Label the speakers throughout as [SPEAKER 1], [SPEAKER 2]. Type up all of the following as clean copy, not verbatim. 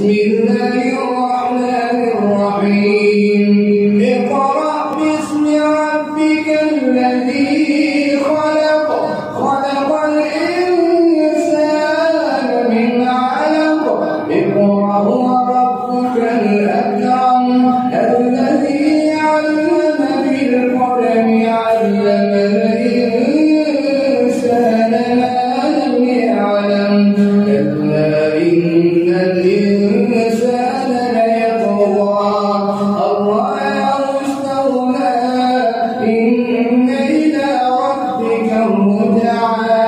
[SPEAKER 1] بسم الله الرحمن الرحيم اقرأ باسم ربك الذي خلق خلق الإنسان من علق اقرأ وربك الأكرم الذي علم بالقلم علم الإنسان ما لم يعلم كلا إن الإنسان ليطغى أن رآه استغنى إن إلى ربك الرجعى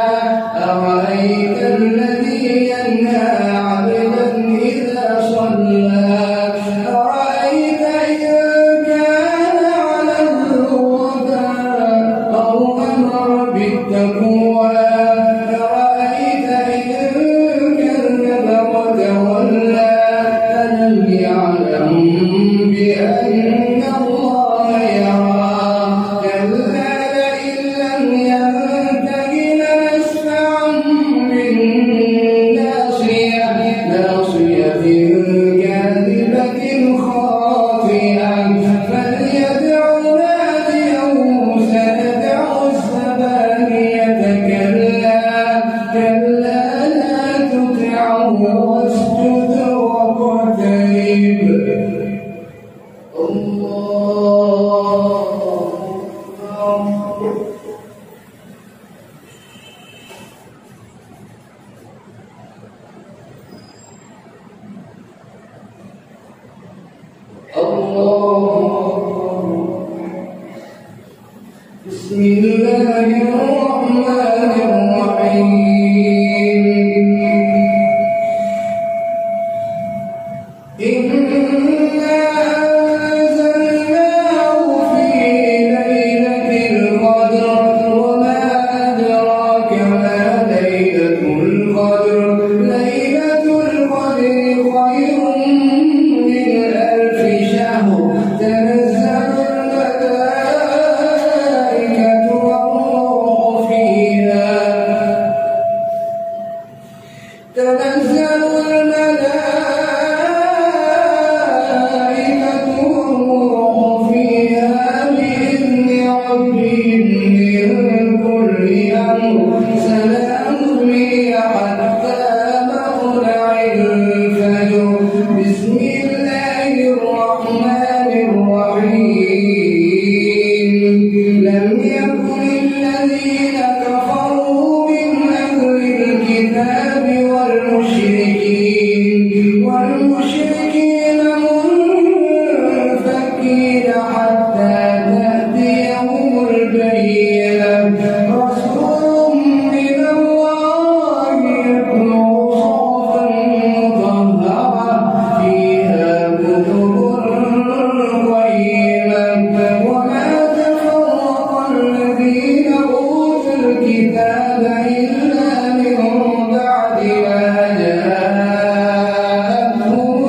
[SPEAKER 1] أرأيت الذي ينهى عبدا إذا صلى أرأيت إن كان على الهدى أو أمر بالتقوى أرأيت إن كذب وتولى ألم يعلم بأن الله يرى كلا لئن لم ينته لنسفعا بالناصية ناصية كاذبة خاطئة فليدع ناديه سندع الزبانية كلا لا تطعه واسجد واقترب الله أكبر بسم الله الرحمن الرحيم إنا أنزلناه في ليلة القدر وما أدراك ما ليلة القدر ليلة القدر خير من ألف شهر تنزل الملائكة والروح فيها تنزل الملائكة والروح فيها بإذن ربهم من كل أمر سلام هي حتى مطلع الفجر بسم الله الرحمن الرحيم لم يكن الذين كفروا من أهل الكتاب والمشركين منفكين حتى تأتيهم البينة رسول من الله يتلو صحفا مطهرة فيها كتب قيمة وما تفرق الذين أوتوا الكتاب إلا من بعد ما جاءتهم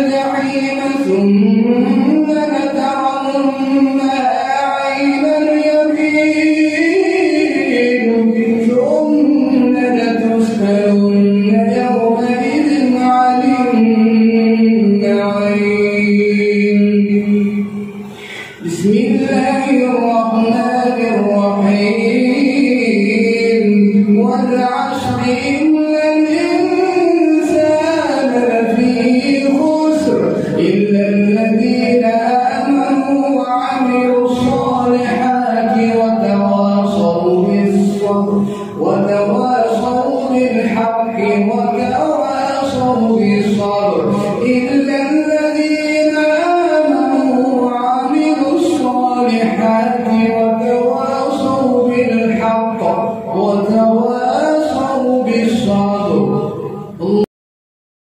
[SPEAKER 1] الجحيم ثم لترونها عين اليقين ثم لتسألن يومئذ عن النعيم. بسم الله الرحمن الرحيم والعصر إن الإنسان لفي خسر إلا الذين